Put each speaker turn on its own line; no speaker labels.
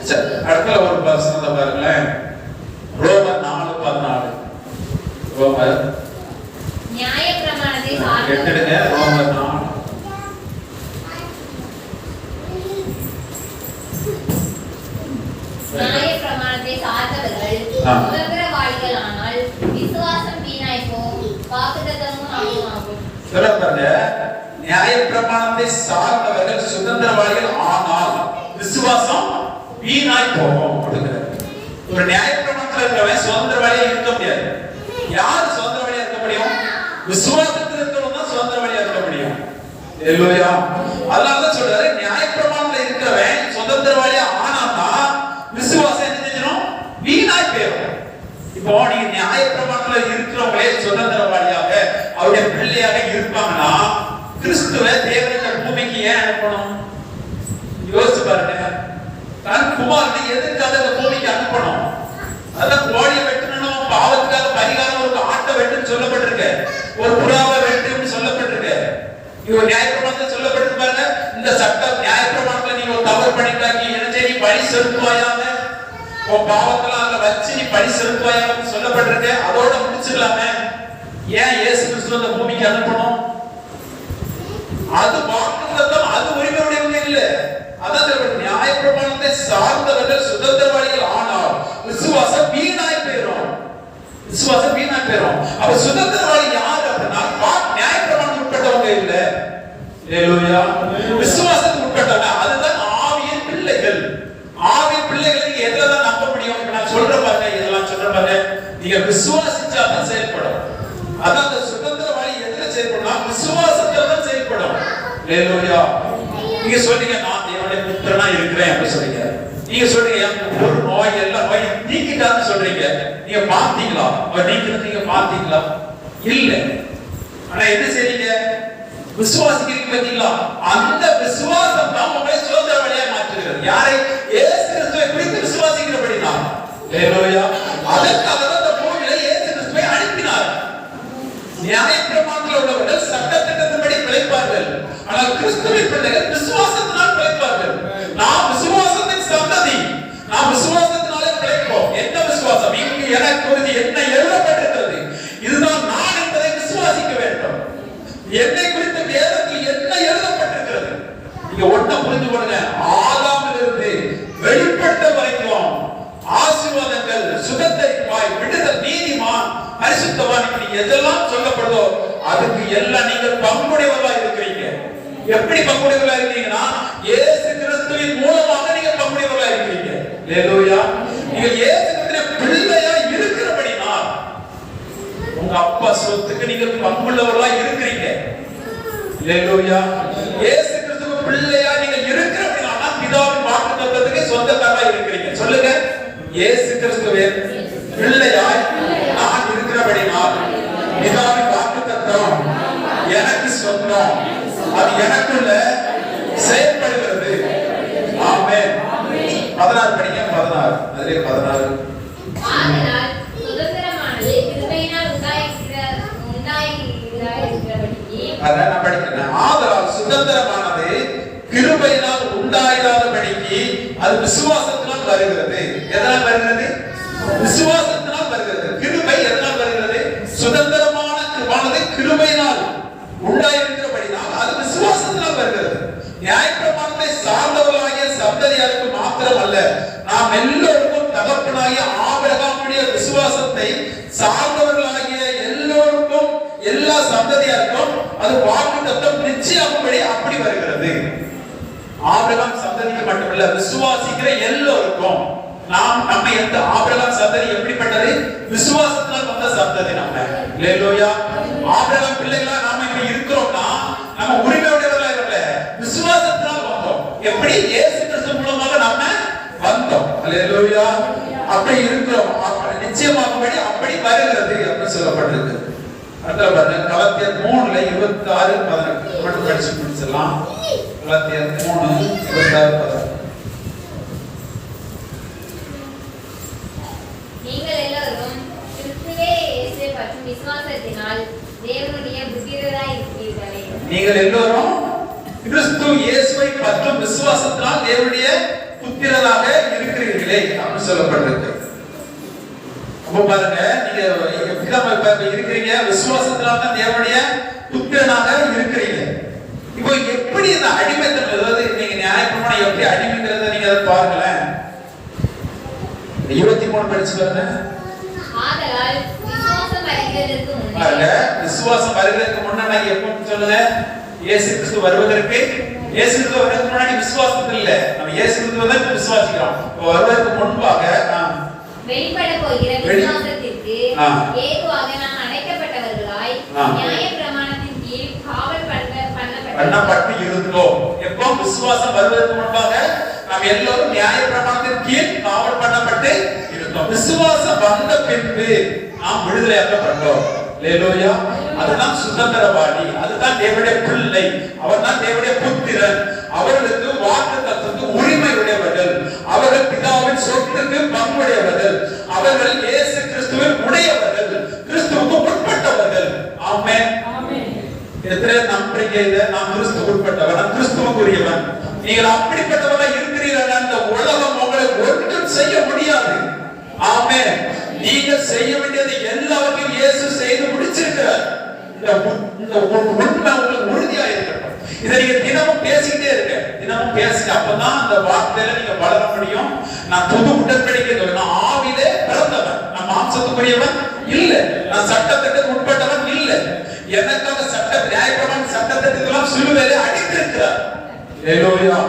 அடுத்த ஒரு வசனத்தை பாருங்களேன். ரோமர் 4:14. ரோமர்
நியாயப்பிரமாணத்தை
கேட்டுடுங்க. ரோமர் 4
நியாயப்பிரமாணத்தை சார்ந்தவர்கள் சுதந்திரவாளிகள் ஆனால் விசுவாசம் வீணாய் போகும், வாக்குத்தத்தமும் ஆகும்.
சொல்லுங்க, நியாயப்பிரமாணத்தை சார்ந்தவர்கள் சுதந்திரவாளிகள் ஆனால் விசுவாசம் வீணாய் போகும். ஒரு நியாயப்பிரமாணத்தில் இருக்கிறவன் சுதந்திரவாளியா இருக்க முடியாது. யார் சுதந்திரவாளியா இருக்க முடியும்? விசுவாசத்தில் இருக்கிறவங்க தான் சுதந்திரவாளியா இருக்க முடியும். அல்லேலூயா. அதனாலதான் சொல்றாரு, நியாயப்பிரமாணத்தில் இருக்கிறவன் சுதந்திரவாளியா ஆனான்னா விசுவாசம் என்ன செஞ்சணும்? வீணாய் போயிடும். இப்போ நீங்க நியாயப்பிரமாணத்தில் இருக்கிறவங்களே சுதந்திரவாளியாக அவருடைய பிள்ளையாக இருப்பாங்கன்னா கிறிஸ்துவை தேவனுடைய பூமிக்கு ஏன் அனுப்பணும்? யோசிச்சு பாருங்க. தன் குமாரனை எதுக்காக அந்த பூமிக்கு அனுப்பணும்? அதான் கோழியை வெட்டணும், பாவத்துக்காக பரிகாரம் ஒரு ஆட்டை வெட்டுன்னு சொல்லப்பட்டிருக்கு, ஒரு புறாவை வெட்டுன்னு சொல்லப்பட்டிருக்கு. இவங்க நியாயப்பிரமாணத்தில் சொல்லப்பட்டிருக்கு பாருங்க. இந்த சட்டம் நியாயப்பிரமாணத்துல நீங்க ஒரு தவறு பண்ணிட்டாக்கி என்ன செய்ய, நீ பழி செலுத்துவாயாக, உன் பாவத்தெல்லாம் அதுல வச்சு நீ பழி செலுத்துவாயான்னு சொல்லப்பட்டிருக்கு. அதோட முடிச்சுக்கலாமே. ஏன் இயேசு கிறிஸ்து அந்த பூமிக்கு அனுப்பணும்? அது வாக்குத்தத்தம், அது உரிமையுடைய இல்ல. அதான் நியாயப்பிரமாணத்தை சார்ந்தவர்கள் சுதந்திரவாளிகள் ஆனால் விசுவாசம் வீணாய் போயிடும். விசுவாசம் வீணாய் போயிடும். அப்ப சுதந்திரவாளி யார் அப்படின்னா நியாயப்பிரமாணத்துக்கு உட்பட்டவங்க இல்ல. அல்லேலூயா. விசுவாசத்துக்கு உட்பட்டவங்க. அதுதான் ஆவியின் பிள்ளைகள். ஆவியின் பிள்ளைகளுக்கு எதுலதான் நம்ப முடியும்? நான் சொல்ற பாருங்க, இதெல்லாம் சொல்ற பாருங்க, நீங்க விசுவாசிச்சாதான் செயல்படும். அதான் அந்த சுதந்திரவாளி எதுல செயல்படும்? விசுவாசத்துல தான் செயல்படும். அல்லேலூயா. நீங்க சொல்றீங்க, நான் தேவனுடைய புத்திரனா இருக்கிறேன் அப்படி சொல்றீங்க. நீங்க சொல்றீங்க, ஒரு நோய் எல்லாம் நோய் நீக்கிட்டான்னு சொல்றீங்க. நீங்க பார்த்தீங்களா? அவர் நீக்கிறது நீங்க பார்த்தீங்களா? இல்ல. ஆனா என்ன செய்றீங்க? விசுவாசிக்கிறீங்க பார்த்தீங்களா? அந்த விசுவாசம் தான் உங்களை சுதந்திரவாளியா மாற்றுகிறது. யாரை? இயேசு கிறிஸ்துவை குறித்து விசுவாசிக்கிறபடினா. அல்லேலூயா. அதற்காக தான் இந்த பூமியில இயேசு கிறிஸ்துவை அனுப்பினார். நியாயப்பிரமாணத்தில் உள்ளவர்கள் சட்டத்திட்டத்தின்படி பிழைப்பார்கள். ஆனால் கிறிஸ்துவின் பிள்ளைகள் விசுவாசத்தினால் பிழைப்பார்கள். நாம் விசுவாசத்தின் சந்ததி. நாம் விசுவாசத்தினாலே பிழைப்போம். என்ன விசுவாசம்? இங்கு எனக்கு குறித்து என்ன எழுதப்பட்டிருக்கிறது, இதுதான் நான் என்பதை விசுவாசிக்க வேண்டும். என்னை குறித்து வேதத்தில் என்ன எழுதப்பட்டிருக்கிறது? நீங்க ஒண்ண புரிந்து கொள்ளுங்க. ஆதாமிலிருந்து வெளிப்பட்ட வரைக்கும் ஆசீர்வாதங்கள், சுகந்தரிப்பாய், விடுதல், நீதிமான், பரிசுத்தவான், இப்படி எதெல்லாம் சொல்லப்படுதோ அதுக்கு எல்லாம் நீங்கள் பங்குடையவர்களா இருக்கிறீங்க. எப்படி பங்குடையவர்களா இருக்கீங்கன்னா இயேசு கிறிஸ்துவின் மூலமாக நீங்க பங்குடையவர்களா இருக்கிறீங்க. அல்லேலூயா. நீங்க இயேசு கிறிஸ்துவின் பிள்ளையா இருக்கிறபடினா உங்க அப்பா சொத்துக்கு நீங்க பங்குள்ளவர்களா இருக்கிறீங்க. அல்லேலூயா. இயேசு கிறிஸ்துவின் பிள்ளையா நீங்க இருக்கிறபடினா பிதாவின் வாக்குத்தத்தத்துக்கு சொந்தக்காரரா இருக்கிறீங்க. சொல்லுங்க, இயேசு கிறிஸ்துவின் பிள்ளையாய் நான் இருக்கிறபடினால் பிதாவின் வாக்குத்தத்தம் எனக்கு சொந்தம். அது எனக்குள்ள செயல்படுகிறது. ஆமென். 16 படிங்க. 16 அதிலே 16.
ஆதலால் சுதந்திரமானது கிருபையினால் உண்டாயிருக்கிறபடியே.
அத நான் படிக்கிறேன். ஆதலால் சுதந்திரமானது கிருபையினால் உண்டாயிராதபடிக்கு அது விசுவாசத்தினால் வருகிறது. எதனால் வருகிறது? விசுவாசத்தினால் வருகிறது. கிருபை எதனால் வருகிறது? சுதந்திரமானது கிருபையினால் உண்டாயிருக்கிறபடினால் அது விசுவாசத்தினால் வருகிறது. நியாயப்பிரமாணத்தை சார்ந்தவர்களாகிய சந்ததியாருக்கு மாத்திரம் அல்ல, நாம் எல்லோருக்கும் தகப்பனாகிய ஆபிரகாமுடைய விசுவாசத்தை சார்ந்தவர்களாகிய எல்லோருக்கும், எல்லா சந்ததியாருக்கும் அது வாக்குத்தத்தம் நிச்சயமாகும்படி அப்படி வருகிறது. ஆபிரகாம் சந்ததிக்கு மட்டுமல்ல, விசுவாசிக்கிற எல்லோருக்கும். நம்ம எந்த ஆபிரகாம் சந்ததி எப்படிப்பட்டது? விசுவாசத்தினால் வந்த சந்ததி நம்ம. அல்லேலூயா. ஆபிரகாம் பிள்ளைகளா நாம இப்ப இருக்கிறோம்னா நம்ம உரிமையுடையவர்களா இல்ல, விசுவாசத்தினால் வந்தோம். எப்படி? இயேசு கிறிஸ்து மூலமாக நம்ம வந்தோம். அல்லேலூயா. அப்படி இருக்கிறோம். நிச்சயமாகும்படி அப்படி வருகிறது அப்படின்னு சொல்லப்பட்டிருக்கு. அடுத்த பாருங்க, கலாத்தியர் 3:26-18 மட்டும் படிச்சு முடிச்சிடலாம். கலாத்தியர் 3:26-18.
நீங்கள் எல்லாரும் கிறிஸ்துவே இயேசு பற்றும் விசுவாசத்தினால் தேவனுடைய புத்திரராய் இருக்கிறீர்களே.
நீங்கள் எல்லாரும் கிறிஸ்து இயேசுவை பற்றும் விசுவாசத்தினால் தேவனுடைய புத்திரராக இருக்கிறீர்கள். பிள்ளை அப்படின்னு சொல்லப்பட்டிருக்கு. அப்ப பாருங்க, நீங்க எப்படிதான் இருக்கிறீங்க, விசுவாசத்தினால தான் தேவனுடைய புத்திரனாக இருக்கிறீங்க. இப்போ எப்படி இந்த அடிமைத்தனம், அதாவது நீங்க நியாயப்பிரமாணம் எப்படி அடிமைங்கிறத நீங்க அதை பாருங்களேன். 23 படிச்சு பாருங்க.
ஆதலால் விசுவாசம் வருகிறதற்கு முன்னே,
பாருங்க, விசுவாசம் வருகிறதுக்கு முன்னாடி எப்ப சொல்லுங்க, இயேசு கிறிஸ்து வருவதற்கு, இயேசு கிறிஸ்து வருவதற்கு முன்னாடி விசுவாசம் இல்ல, நம்ம இயேசு கிறிஸ்துவை தான் விசுவாசிக்கிறோம். வருவதற்கு முன்பாக
வெளிப்பட போகிற விசுவாசத்திற்கு ஏதுவாக நாம் அழைக்கப்பட்டவர்களாய் நியாயப்பிரமாணத்தின் கீழ் காவல் பண்ணப்பட்டு
இருந்தோம். எப்போ விசுவாசம் வருவதற்கு முன்பாக நாம் எல்லோரும் நியாயப்பிரமாணத்தின் கீழ் காவல் பண்ணப்பட்டு இருந்தோம். விசுவாசம் வந்த பின்பு நாம் விடுதலையாக்கப்பட்டோம். அல்லேலூயா. அதுதான் சுதந்திரவாளி, அதுதான் தேவனுடைய பிள்ளை, அவர்தான் தேவனுடைய புத்திரன். அவர்களுக்கு வாக்குத்தத்தத்துக்கு உரிமை உடையவர்கள், அவர்கள் பிதாவின் சொத்துக்கு பங்குடையவர்கள், அவர்கள் இயேசு கிறிஸ்துவின் உடையவர்கள், கிறிஸ்துவுக்கு உட்பட்டவர்கள். ஆமென். எத்தனை நம்புறீங்க இதை? நான் கிறிஸ்துவுக்கு உட்பட்டவன், நான் கிறிஸ்துவுக்குரியவன். நீங்கள் அப்படிப்பட்டவர்களாக இருக்கிறீர்கள். அந்த உலகம் உங்களை ஒன்றும் செய்ய முடியாது. ஆமென். நீங்க செய்ய வேண்டியது எல்லாவற்றையும் இயேசு செய்து முடிச்சிருக்கிறார். இந்த உண்மை உங்களுக்கு உறுதியா இருக்கட்டும். இதை நீங்க தினமும் பேசிக்கிட்டே இருக்க, தினமும் பேசுங்க. அப்பதான் அந்த வார்த்தையில நீங்க வளர முடியும். நான் புது உடன்படிக்கை, நான் ஆவிலே பிறந்தவன், நான் மாம்சத்துக்குரியவன் இல்ல, நான் சட்டத்திற்கு உட்பட்டவன் இல்ல. எனக்காக சட்ட நியாயப்பிரமாண சட்டத்திற்கெல்லாம் சிலுவையிலே அடித்திருக்கிறார். அல்லேலூயா.